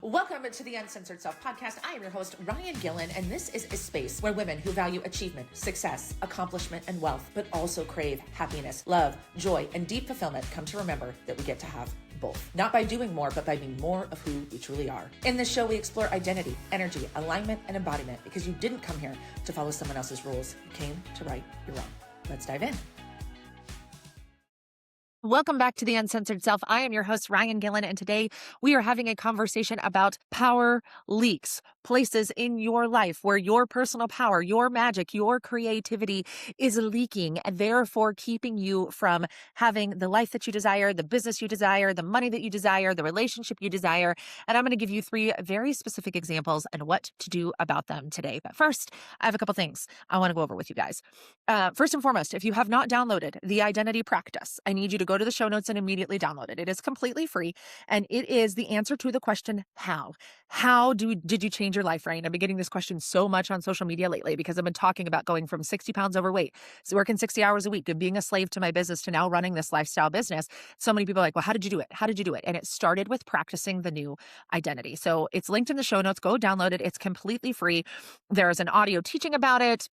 Welcome to the Uncensored Self podcast. I am your host, Ryann Gillen, and this is a space where women who value achievement, success, accomplishment, and wealth, but also crave happiness, love, joy, and deep fulfillment come to remember that we get to have both. Not by doing more, but by being more of who we truly are. In this show, we explore identity, energy, alignment, and embodiment because you didn't come here to follow someone else's rules. You came to right your own. Let's dive in. Welcome back to the Uncensored Self. I am your host, Ryann Gillen, and today we are having a conversation about power leaks, places in your life where your personal power, your magic, your creativity is leaking, and therefore keeping you from having the life that you desire, the business you desire, the money that you desire, the relationship you desire. And I'm going to give you 3 very specific examples and what to do about them today. But first, I have a couple things I want to go over with you guys. First and foremost, if you have not downloaded the Identity Practice, I need you to go to the show notes and immediately download it. It is completely free, and it is the answer to the question, how? How did you change your life, Ryan? I've been getting this question so much on social media lately because I've been talking about going from 60 pounds overweight, so working 60 hours a week, and being a slave to my business to now running this lifestyle business. So many people are like, well, how did you do it? How did you do it? And it started with practicing the new identity. So it's linked in the show notes. Go download it. It's completely free. There's an audio teaching about it.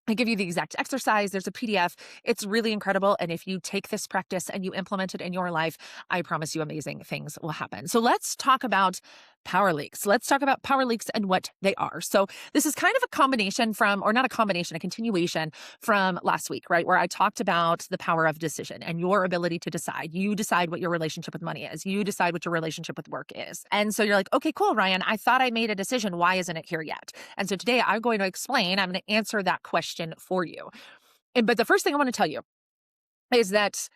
I give you the exact exercise. There's a PDF. It's really incredible. And if you take this practice and you implement it in your life, I promise you amazing things will happen. So let's talk about power leaks. Let's talk about power leaks and what they are. So this is kind of a combination from, or not a combination, a continuation from last week, right? Where I talked about the power of decision and your ability to decide. You decide what your relationship with money is. You decide what your relationship with work is. And so you're like, okay, cool, Ryan, I thought I made a decision. Why isn't it here yet? And so today I'm going to answer that question for you. But the first thing I want to tell you is that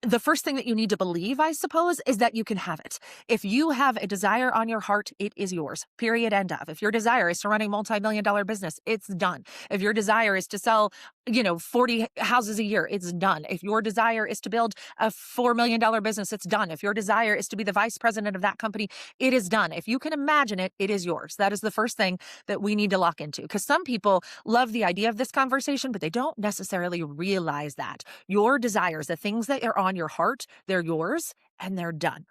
the first thing that you need to believe, I suppose, is that you can have it. If you have a desire on your heart, it is yours, period, end of. If your desire is to run a multi-million-dollar business, it's done. If your desire is to sell, 40 houses a year, it's done. If your desire is to build a $4 million business, it's done. If your desire is to be the vice president of that company, it is done. If you can imagine it, it is yours. That is the first thing that we need to lock into, because some people love the idea of this conversation, but they don't necessarily realize that. Your desires, the things that are on your heart, they're yours and they're done.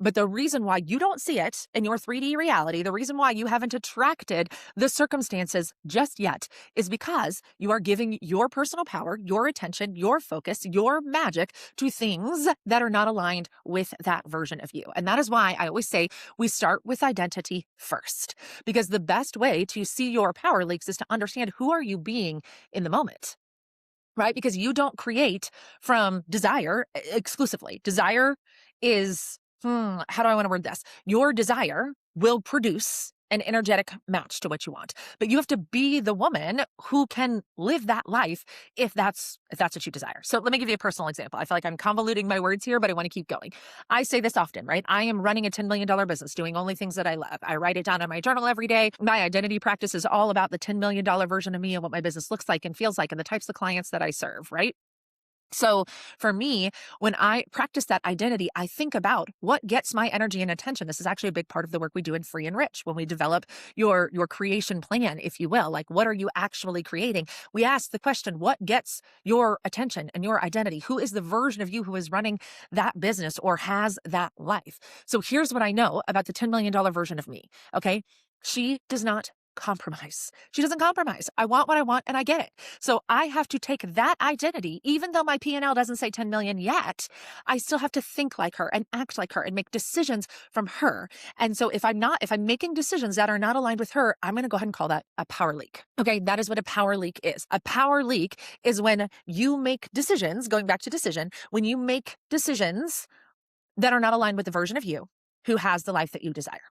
But the reason why you don't see it in your 3D reality, the reason why you haven't attracted the circumstances just yet, is because you are giving your personal power, your attention, your focus, your magic to things that are not aligned with that version of you. And that is why I always say we start with identity first, because the best way to see your power leaks is to understand who are you being in the moment. Right? Because you don't create from desire exclusively. Desire is, how do I want to word this? Your desire will produce an energetic match to what you want. But you have to be the woman who can live that life if that's what you desire. So let me give you a personal example. I feel like I'm convoluting my words here, but I want to keep going. I say this often, right? I am running a $10 million business, doing only things that I love. I write it down in my journal every day. My identity practice is all about the $10 million version of me and what my business looks like and feels like and the types of clients that I serve, right? So for me, when I practice that identity, I think about what gets my energy and attention. This is actually a big part of the work we do in Free and Rich. When we develop your creation plan, if you will, like what are you actually creating? We ask the question, what gets your attention and your identity? Who is the version of you who is running that business or has that life? So here's what I know about the $10 million version of me. Okay. She does not compromise. She doesn't compromise. I want what I want and I get it. So I have to take that identity, even though my P&L doesn't say 10 million yet, I still have to think like her and act like her and make decisions from her. And so if I'm making decisions that are not aligned with her, I'm going to go ahead and call that a power leak. Okay. That is what a power leak is. A power leak is when you make decisions, going back to decision, when you make decisions that are not aligned with the version of you who has the life that you desire.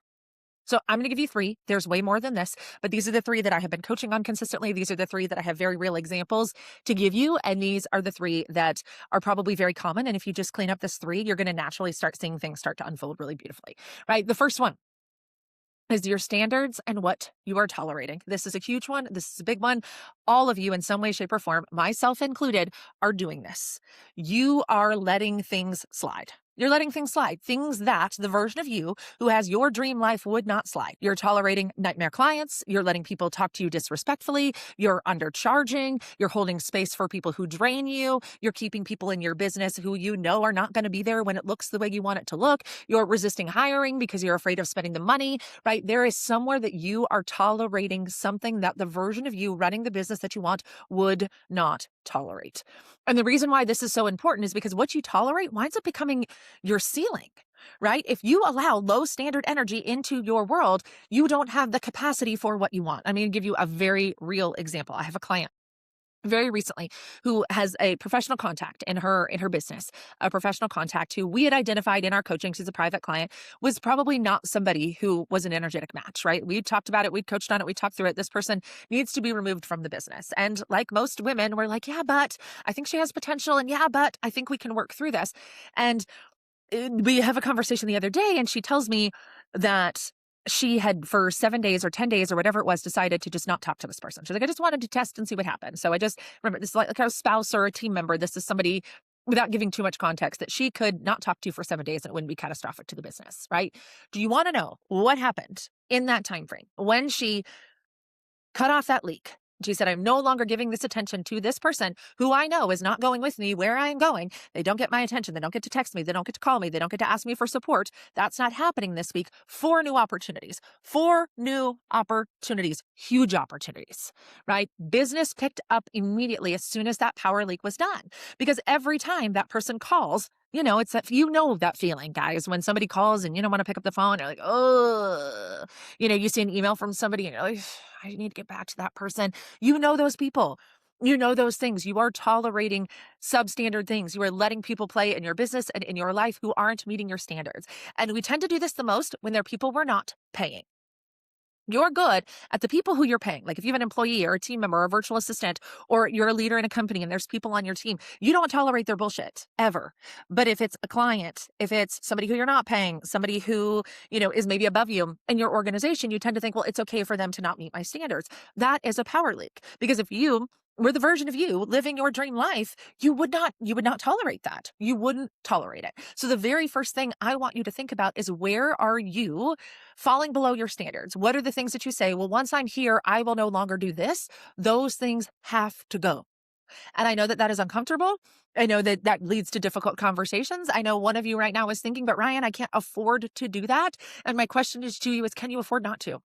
So I'm going to give you 3. There's way more than this, but these are the 3 that I have been coaching on consistently. These are the 3 that I have very real examples to give you. And these are the 3 that are probably very common. And if you just clean up this 3, you're going to naturally start seeing things start to unfold really beautifully, right? The first one is your standards and what you are tolerating. This is a huge one. This is a big one. All of you in some way, shape, or form, myself included, are doing this. You are letting things slide. You're letting things slide, things that the version of you who has your dream life would not slide. You're tolerating nightmare clients. You're letting people talk to you disrespectfully. You're undercharging. You're holding space for people who drain you. You're keeping people in your business who you know are not going to be there when it looks the way you want it to look. You're resisting hiring because you're afraid of spending the money, right? There is somewhere that you are tolerating something that the version of you running the business that you want would not tolerate. And the reason why this is so important is because what you tolerate winds up becoming your ceiling, right? If you allow low standard energy into your world, you don't have the capacity for what you want. I'm going to give you a very real example. I have a client very recently who has a professional contact in her business, a professional contact who we had identified in our coaching. She's a private client, was probably not somebody who was an energetic match, right? We talked about it, we coached on it, we talked through it. This person needs to be removed from the business. And like most women, we're like, yeah, but I think she has potential, and yeah, but I think we can work through this. And we have a conversation the other day, and she tells me that she had for 7 days or 10 days or whatever it was decided to just not talk to this person. She's like, I just wanted to test and see what happened. So I just remember this is like a spouse or a team member. This is somebody, without giving too much context, that she could not talk to for 7 days and it wouldn't be catastrophic to the business, right? Do you want to know what happened in that time frame when she cut off that leak? She said, I'm no longer giving this attention to this person who I know is not going with me where I am going. They don't get my attention. They don't get to text me. They don't get to call me. They don't get to ask me for support. That's not happening this week. 4 new opportunities, 4 new opportunities, huge opportunities, right? Business picked up immediately as soon as that power leak was done. Because every time that person calls, it's that, that feeling, guys, when somebody calls and you don't want to pick up the phone, you're like, oh, you see an email from somebody and you're like, I need to get back to that person. Those people, those things. You are tolerating substandard things. You are letting people play in your business and in your life who aren't meeting your standards. And we tend to do this the most when they're people we're not paying. You're good at the people who you're paying. Like if you have an employee or a team member or a virtual assistant, or you're a leader in a company and there's people on your team, you don't tolerate their bullshit ever. But if it's a client, if it's somebody who you're not paying, somebody who, is maybe above you in your organization, you tend to think, well, it's okay for them to not meet my standards. That is a power leak. Because if you were the version of you living your dream life, you would not tolerate that. You wouldn't tolerate it. So the very first thing I want you to think about is, where are you falling below your standards? What are the things that you say, well, once I'm here, I will no longer do this? Those things have to go. And I know that is uncomfortable. I know that leads to difficult conversations. I know one of you right now is thinking, but Ryann, I can't afford to do that. And my question to you is, can you afford not to?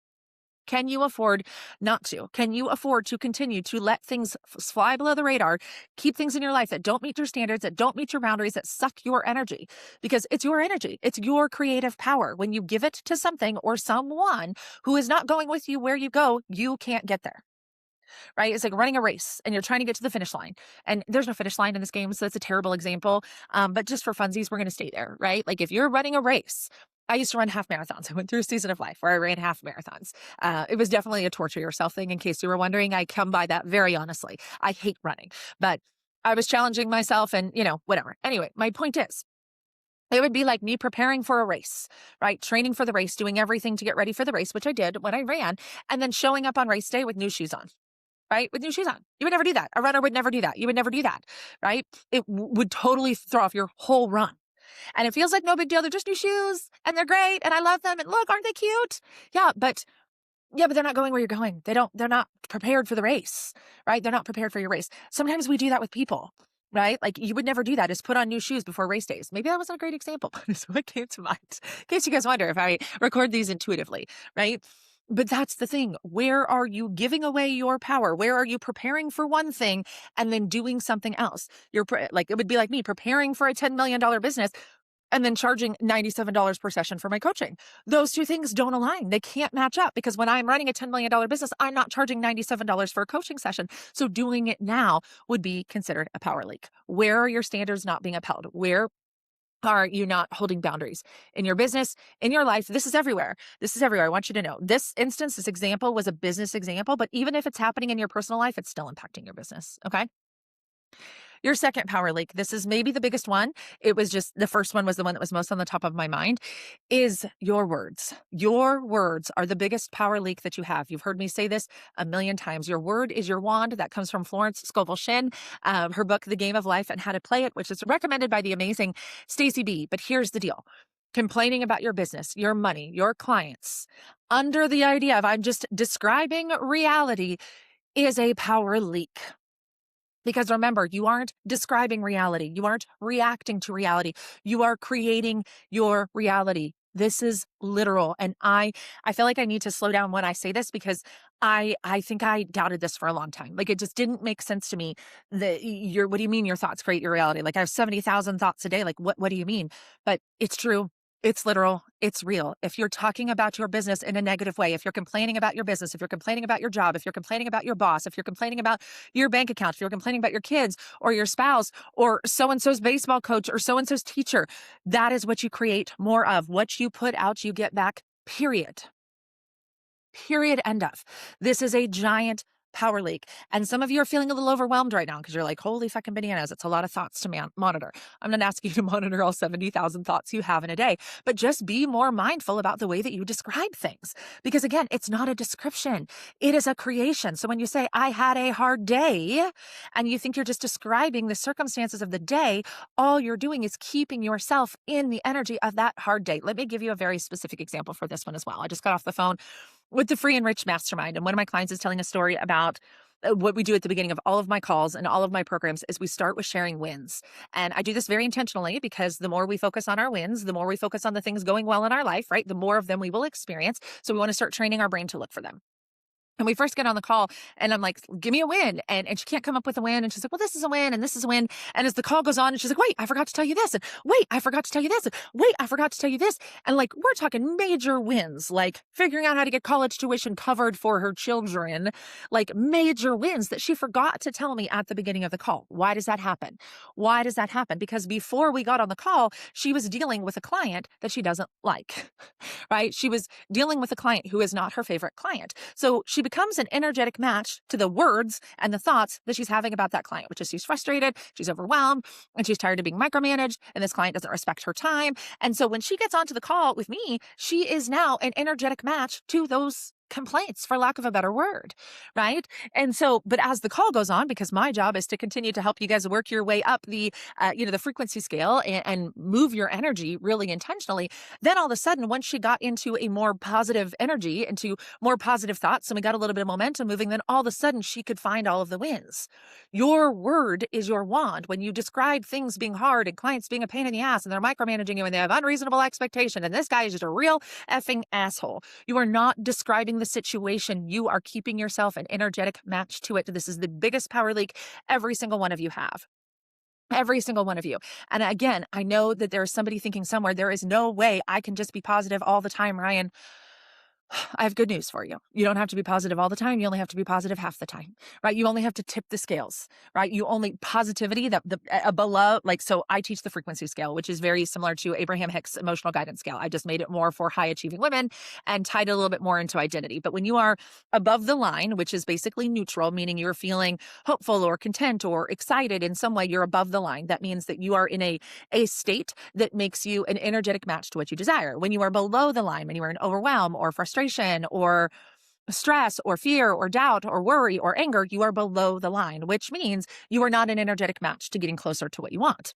Can you afford not to? Can you afford to continue to let things fly below the radar, keep things in your life that don't meet your standards, that don't meet your boundaries, that suck your energy? Because it's your energy. It's your creative power. When you give it to something or someone who is not going with you where you go, you can't get there. Right? It's like running a race and you're trying to get to the finish line, and there's no finish line in this game. So it's a terrible example. But just for funsies, we're going to stay there, right? Like if you're running a race, I used to run half marathons. I went through a season of life where I ran half marathons. It was definitely a torture yourself thing. In case you were wondering, I come by that very honestly. I hate running, but I was challenging myself and, whatever. Anyway, my point is, it would be like me preparing for a race, right? Training for the race, doing everything to get ready for the race, which I did when I ran, and then showing up on race day with new shoes on. Right? With new shoes on. You would never do that. A runner would never do that. You would never do that, right? It would totally throw off your whole run. And it feels like no big deal. They're just new shoes and they're great and I love them. And look, aren't they cute? Yeah, but they're not going where you're going. They're not prepared for the race, right? They're not prepared for your race. Sometimes we do that with people, right? Like you would never do that, is put on new shoes before race days. Maybe that wasn't a great example, but it's what came to mind. In case you guys wonder if I record these intuitively, right? But that's the thing. Where are you giving away your power? Where are you preparing for one thing and then doing something else? It would be like me preparing for a $10 million business and then charging $97 per session for my coaching. Those two things don't align. They can't match up, because when I'm running a $10 million business, I'm not charging $97 for a coaching session. So doing it now would be considered a power leak. Where are your standards not being upheld? Where are you not holding boundaries in your business, in your life? This is everywhere. This is everywhere. I want you to know this instance, this example was a business example, but even if it's happening in your personal life, it's still impacting your business. Okay. Your second power leak, this is maybe the biggest one. It was just the first one was the one that was most on the top of my mind, is your words. Your words are the biggest power leak that you have. You've heard me say this a million times. Your word is your wand. That comes from Florence Scovel Shinn, her book, The Game of Life and How to Play It, which is recommended by the amazing Stacey B. But here's the deal. Complaining about your business, your money, your clients, under the idea of I'm just describing reality is a power leak. Because remember, you aren't describing reality. You aren't reacting to reality. You are creating your reality. This is literal. And I feel like I need to slow down when I say this because I think I doubted this for a long time. Like it just didn't make sense to me that what do you mean your thoughts create your reality? Like I have 70,000 thoughts a day. Like what do you mean? But it's true. It's literal. It's real. If you're talking about your business in a negative way, if you're complaining about your business, if you're complaining about your job, if you're complaining about your boss, if you're complaining about your bank account, if you're complaining about your kids or your spouse or so-and-so's baseball coach or so-and-so's teacher, that is what you create more of. What you put out, you get back, period. Period, end of. This is a giant power leak. And some of you are feeling a little overwhelmed right now because you're like, holy fucking bananas, it's a lot of thoughts to monitor. I'm not asking you to monitor all 70,000 thoughts you have in a day, but just be more mindful about the way that you describe things. Because again, it's not a description. It is a creation. So when you say, I had a hard day, and you think you're just describing the circumstances of the day, all you're doing is keeping yourself in the energy of that hard day. Let me give you a very specific example for this one as well. I just got off the phone with the Free and Rich Mastermind. And one of my clients is telling a story about what we do at the beginning of all of my calls and all of my programs is we start with sharing wins. And I do this very intentionally because the more we focus on our wins, the more we focus on the things going well in our life, right? The more of them we will experience. So we want to start training our brain to look for them. And we first get on the call and I'm like, give me a win. And she can't come up with a win. And she's like, well, this is a win and this is a win. And as the call goes on and she's like, wait, I forgot to tell you this. And wait, I forgot to tell you this. And wait, I forgot to tell you this. And like, we're talking major wins, like figuring out how to get college tuition covered for her children, like major wins that she forgot to tell me at the beginning of the call. Why does that happen? Why does that happen? Because before we got on the call, she was dealing with a client that she doesn't like, right? She was dealing with a client who is not her favorite client. So she becomes an energetic match to the words and the thoughts that she's having about that client, which is she's frustrated, she's overwhelmed, and she's tired of being micromanaged, and this client doesn't respect her time. And so when she gets onto the call with me, she is now an energetic match to those complaints, for lack of a better word, right? And so, but as the call goes on, because my job is to continue to help you guys work your way up the frequency scale and move your energy really intentionally, then all of a sudden, once she got into a more positive energy, into more positive thoughts, and we got a little bit of momentum moving, then all of a sudden she could find all of the wins. Your word is your wand. When you describe things being hard and clients being a pain in the ass and they're micromanaging you and they have unreasonable expectation, and this guy is just a real effing asshole, you are not describing the situation. You are keeping yourself an energetic match to it. This is the biggest power leak every single one of you have. Every single one of you. And again, I know that there's somebody thinking somewhere, there is no way I can just be positive all the time, Ryann. I have good news for you. You don't have to be positive all the time. You only have to be positive half the time, right? You only have to tip the scales, right? You only positivity below, like, so I teach the frequency scale, which is very similar to Abraham Hicks' emotional guidance scale. I just made it more for high achieving women and tied it a little bit more into identity. But when you are above the line, which is basically neutral, meaning you're feeling hopeful or content or excited in some way, you're above the line. That means that you are in a state that makes you an energetic match to what you desire. When you are below the line, when you are in overwhelm or frustration or stress or fear or doubt or worry or anger, you are below the line, which means you are not an energetic match to getting closer to what you want.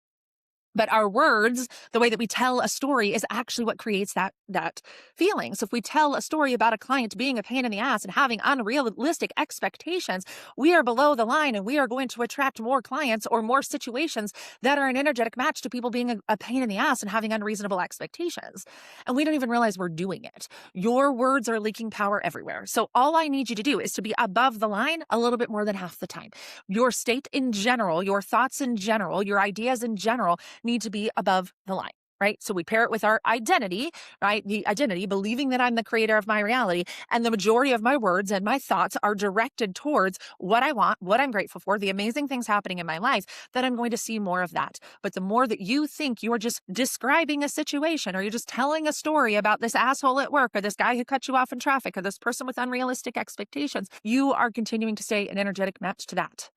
But our words, the way that we tell a story, is actually what creates that feeling. So if we tell a story about a client being a pain in the ass and having unrealistic expectations, we are below the line and we are going to attract more clients or more situations that are an energetic match to people being a pain in the ass and having unreasonable expectations. And we don't even realize we're doing it. Your words are leaking power everywhere. So all I need you to do is to be above the line a little bit more than half the time. Your state in general, your thoughts in general, your ideas in general need to be above the line, right? So we pair it with our identity, right? The identity, believing that I'm the creator of my reality, and the majority of my words and my thoughts are directed towards what I want, what I'm grateful for, the amazing things happening in my life, that I'm going to see more of that. But the more that you think you're just describing a situation, or you're just telling a story about this asshole at work, or this guy who cut you off in traffic, or this person with unrealistic expectations, you are continuing to stay an energetic match to that.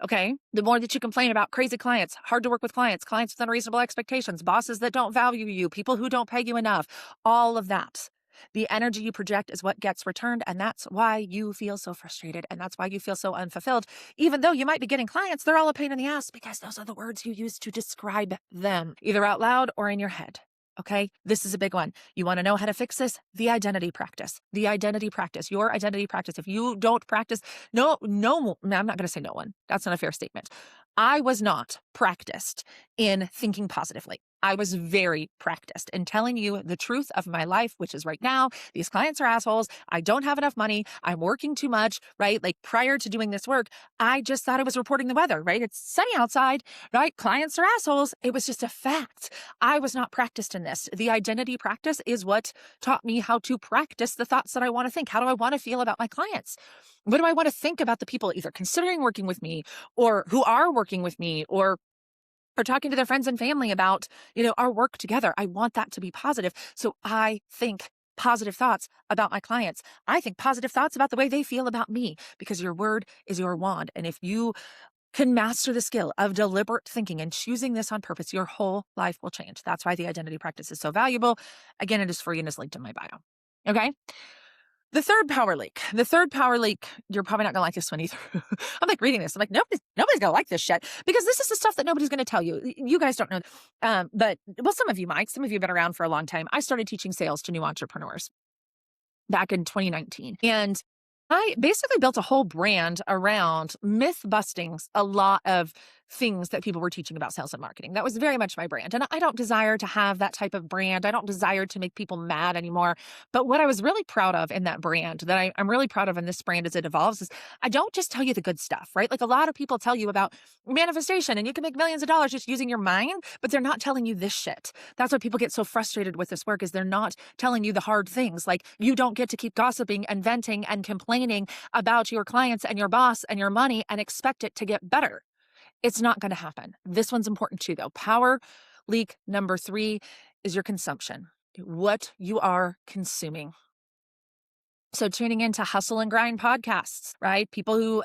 Okay. The more that you complain about crazy clients, hard to work with clients, clients with unreasonable expectations, bosses that don't value you, people who don't pay you enough, all of that. The energy you project is what gets returned. And that's why you feel so frustrated. And that's why you feel so unfulfilled. Even though you might be getting clients, they're all a pain in the ass because those are the words you use to describe them, either out loud or in your head. Okay. This is a big one. You want to know how to fix this? The identity practice, your identity practice. If you don't practice, no, I'm not going to say no one. That's not a fair statement. I was not practiced in thinking positively. I was very practiced in telling you the truth of my life, which is right now, these clients are assholes. I don't have enough money. I'm working too much, right? Like prior to doing this work, I just thought I was reporting the weather, right? It's sunny outside, right? Clients are assholes. It was just a fact. I was not practiced in this. The identity practice is what taught me how to practice the thoughts that I want to think. How do I want to feel about my clients? What do I want to think about the people either considering working with me or who are working with me or talking to their friends and family about, our work together? I want that to be positive. So I think positive thoughts about my clients. I think positive thoughts about the way they feel about me because your word is your wand. And if you can master the skill of deliberate thinking and choosing this on purpose, your whole life will change. That's why the identity practice is so valuable. Again, it is free and is linked in my bio. Okay. The third power leak, you're probably not gonna like this one either. I'm like reading this. I'm like, nobody's gonna like this shit because this is the stuff that nobody's gonna tell you. You guys don't know. But some of you might. Some of you have been around for a long time. I started teaching sales to new entrepreneurs back in 2019. And I basically built a whole brand around myth busting a lot of things that people were teaching about sales and marketing. That was very much my brand. And I don't desire to have that type of brand. I don't desire to make people mad anymore. But what I was really proud of in that brand, that I'm really proud of in this brand as it evolves, is I don't just tell you the good stuff, right? Like a lot of people tell you about manifestation and you can make millions of dollars just using your mind, but they're not telling you this shit. That's why people get so frustrated with this work is they're not telling you the hard things. Like you don't get to keep gossiping and venting and complaining about your clients and your boss and your money and expect it to get better. It's not going to happen. This one's important too, though. Power leak number 3 is your consumption, what you are consuming. So tuning into Hustle and Grind podcasts, right? People who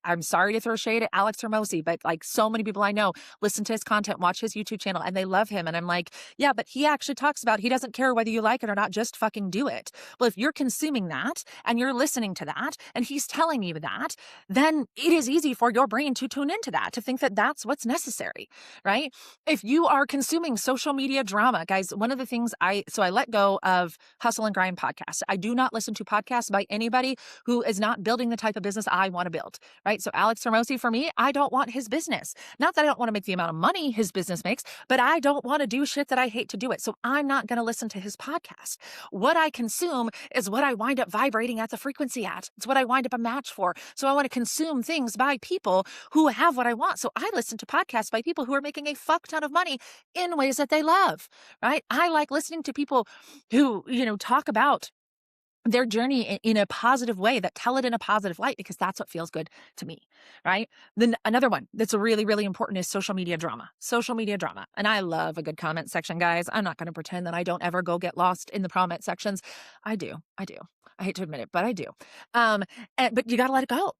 I'm sorry to throw shade at Alex Hormozi, but like so many people I know listen to his content, watch his YouTube channel, and they love him. And I'm like, yeah, but he actually talks about he doesn't care whether you like it or not, just fucking do it. Well, if you're consuming that and you're listening to that and he's telling you that, then it is easy for your brain to tune into that, to think that that's what's necessary, right? If you are consuming social media drama, guys, one of the things I let go of Hustle and Grind podcast. I do not listen to podcasts by anybody who is not building the type of business I want to build, right? So Alex Hormozi, for me, I don't want his business. Not that I don't want to make the amount of money his business makes, but I don't want to do shit that I hate to do it. So I'm not going to listen to his podcast. What I consume is what I wind up vibrating at the frequency at. It's what I wind up a match for. So I want to consume things by people who have what I want. So I listen to podcasts by people who are making a fuck ton of money in ways that they love, right? I like listening to people who, talk about their journey in a positive way, that tell it in a positive light, because that's what feels good to me, right? Then another one that's really, really important is social media drama. And I love a good comment section, guys. I'm not going to pretend that I don't ever go get lost in the comment sections. I do. I hate to admit it, but I do. But you got to let it go.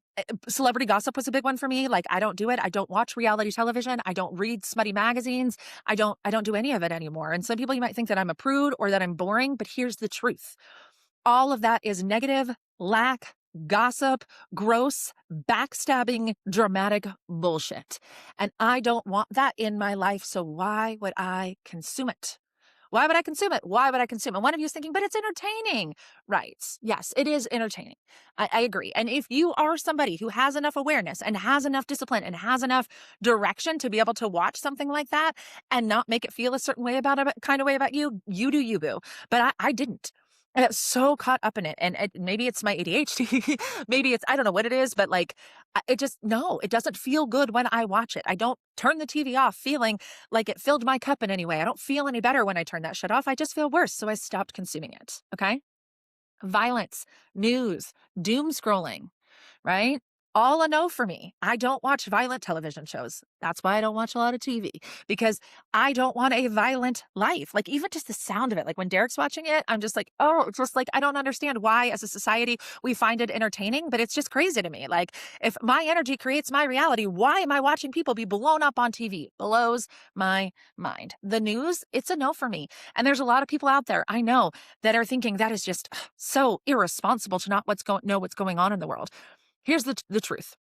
Celebrity gossip was a big one for me. Like, I don't do it. I don't watch reality television. I don't read smutty magazines. I don't do any of it anymore. And some people, you might think that I'm a prude or that I'm boring, but here's the truth. All of that is negative, lack, gossip, gross, backstabbing, dramatic bullshit. And I don't want that in my life. So why would I consume it? Why would I consume it? And one of you is thinking, but it's entertaining. Right. Yes, it is entertaining. I agree. And if you are somebody who has enough awareness and has enough discipline and has enough direction to be able to watch something like that and not make it feel a certain way about you, you do you, boo. But I didn't. I got so caught up in it. And maybe it's my ADHD. Maybe it's, I don't know what it is, but like, it doesn't feel good when I watch it. I don't turn the TV off feeling like it filled my cup in any way. I don't feel any better when I turn that shit off. I just feel worse. So I stopped consuming it. Okay. Violence, news, doom scrolling, right? all a no for me. I don't watch violent television shows. That's why I don't watch a lot of TV, because I don't want a violent life. Like, even just the sound of it, like when Derek's watching it, I'm just like, oh, it's just like, I don't understand why as a society we find it entertaining, but it's just crazy to me. Like, if my energy creates my reality, why am I watching people be blown up on TV? Blows my mind. The news, it's a no for me. And there's a lot of people out there I know that are thinking that is just so irresponsible to not know what's going on in the world. Here's the truth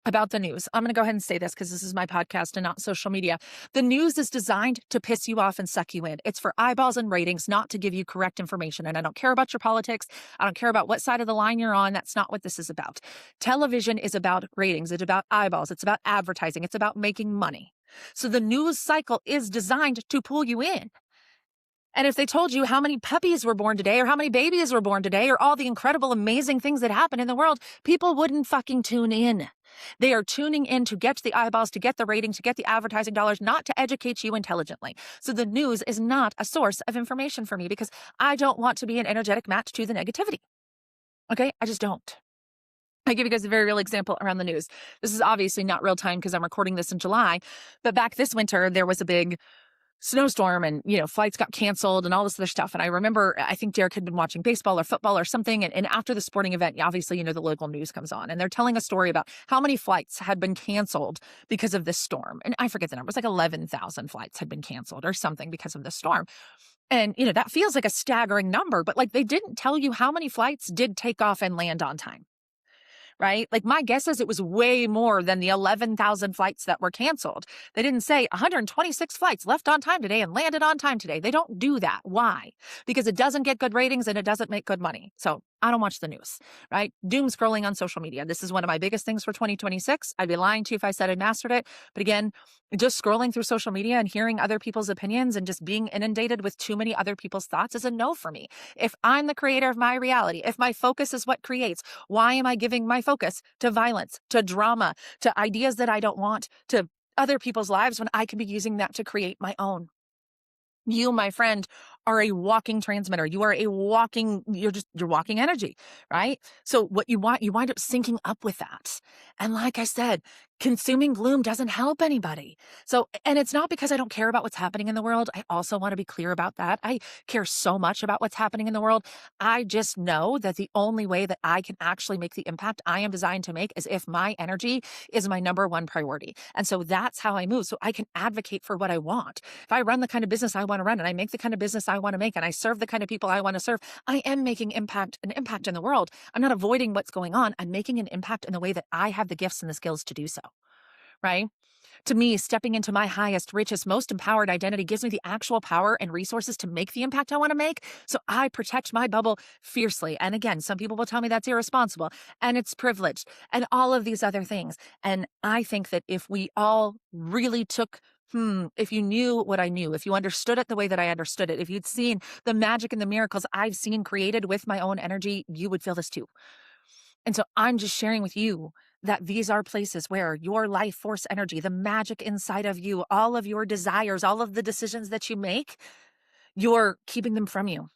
about the news. I'm going to go ahead and say this because this is my podcast and not social media. The news is designed to piss you off and suck you in. It's for eyeballs and ratings, not to give you correct information. And I don't care about your politics. I don't care about what side of the line you're on. That's not what this is about. Television is about ratings. It's about eyeballs. It's about advertising. It's about making money. So the news cycle is designed to pull you in. And if they told you how many puppies were born today or how many babies were born today or all the incredible, amazing things that happen in the world, people wouldn't fucking tune in. They are tuning in to get the eyeballs, to get the ratings, to get the advertising dollars, not to educate you intelligently. So the news is not a source of information for me because I don't want to be an energetic match to the negativity. Okay? I just don't. I give you guys a very real example around the news. This is obviously not real time because I'm recording this in July, but back this winter, there was a big snowstorm and, flights got canceled and all this other stuff. And I remember, I think Derek had been watching baseball or football or something. And after the sporting event, obviously, the local news comes on and they're telling a story about how many flights had been canceled because of this storm. And I forget the number. It was like 11,000 flights had been canceled or something because of the storm. And, that feels like a staggering number, but like they didn't tell you how many flights did take off and land on time. Right? Like my guess is it was way more than the 11,000 flights that were canceled. They didn't say 126 flights left on time today and landed on time today. They don't do that. Why? Because it doesn't get good ratings and it doesn't make good money. So I don't watch the news, right? Doom scrolling on social media. This is one of my biggest things for 2026. I'd be lying to you if I said I mastered it. But again, just scrolling through social media and hearing other people's opinions and just being inundated with too many other people's thoughts is a no for me. If I'm the creator of my reality, if my focus is what creates, why am I giving my focus to violence, to drama, to ideas that I don't want, to other people's lives when I could be using that to create my own? You, my friend, are a walking transmitter. You are you're walking energy, right? So what you wind up syncing up with that. And like I said, consuming gloom doesn't help anybody. So, and it's not because I don't care about what's happening in the world. I also want to be clear about that. I care so much about what's happening in the world. I just know that the only way that I can actually make the impact I am designed to make is if my energy is my number one priority. And so that's how I move. So I can advocate for what I want. If I run the kind of business I want to run and I make the kind of business I want to make and I serve the kind of people I want to serve, I am making an impact in the world. I'm not avoiding what's going on. I'm making an impact in the way that I have the gifts and the skills to do so, right? To me, stepping into my highest, richest, most empowered identity gives me the actual power and resources to make the impact I want to make. So I protect my bubble fiercely. And again, some people will tell me that's irresponsible and it's privileged and all of these other things. And I think that if we all really took if you knew what I knew, if you understood it the way that I understood it, if you'd seen the magic and the miracles I've seen created with my own energy, you would feel this too. And so I'm just sharing with you that these are places where your life force energy, the magic inside of you, all of your desires, all of the decisions that you make, you're keeping them from you,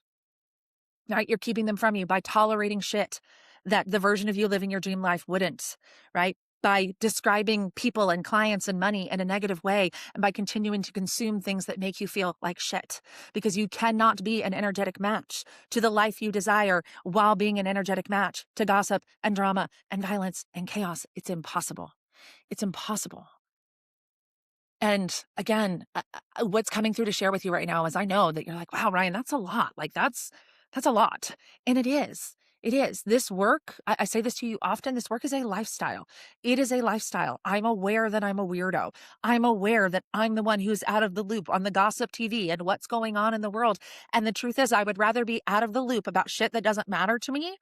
right? You're keeping them from you by tolerating shit that the version of you living your dream life wouldn't, right? By describing people and clients and money in a negative way, and by continuing to consume things that make you feel like shit, because you cannot be an energetic match to the life you desire while being an energetic match to gossip and drama and violence and chaos. It's impossible. It's impossible. And again, what's coming through to share with you right now is I know that you're like, wow, Ryann, that's a lot. Like that's a lot. And it is. It is. This work, I say this to you often, this work is a lifestyle. It is a lifestyle. I'm aware that I'm a weirdo. I'm aware that I'm the one who's out of the loop on the gossip TV and what's going on in the world. And the truth is, I would rather be out of the loop about shit that doesn't matter to me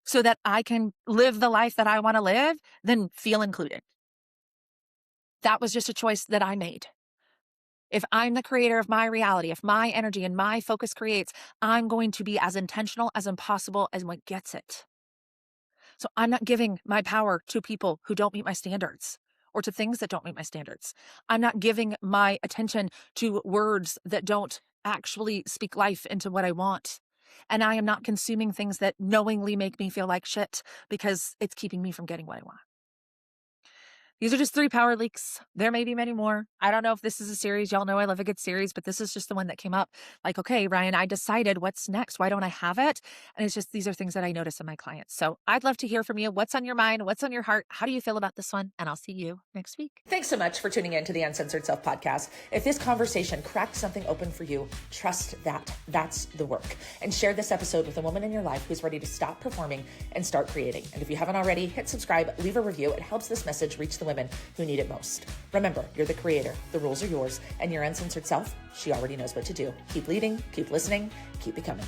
so that I can live the life that I want to live than feel included. That was just a choice that I made. If I'm the creator of my reality, if my energy and my focus creates, I'm going to be as intentional as impossible as what gets it. So I'm not giving my power to people who don't meet my standards or to things that don't meet my standards. I'm not giving my attention to words that don't actually speak life into what I want. And I am not consuming things that knowingly make me feel like shit because it's keeping me from getting what I want. These are just 3 power leaks. There may be many more. I don't know if this is a series. Y'all know I love a good series, but this is just the one that came up. Like, okay, Ryan, I decided what's next. Why don't I have it? And it's just, these are things that I notice in my clients. So I'd love to hear from you. What's on your mind? What's on your heart? How do you feel about this one? And I'll see you next week. Thanks so much for tuning in to the Uncensored Self podcast. If this conversation cracked something open for you, trust that. That's the work. And share this episode with a woman in your life who's ready to stop performing and start creating. And if you haven't already, hit subscribe, leave a review. It helps this message reach the women who need it most. Remember, you're the creator. The rules are yours, and your uncensored self, she already knows what to do. Keep leading, keep listening, keep becoming.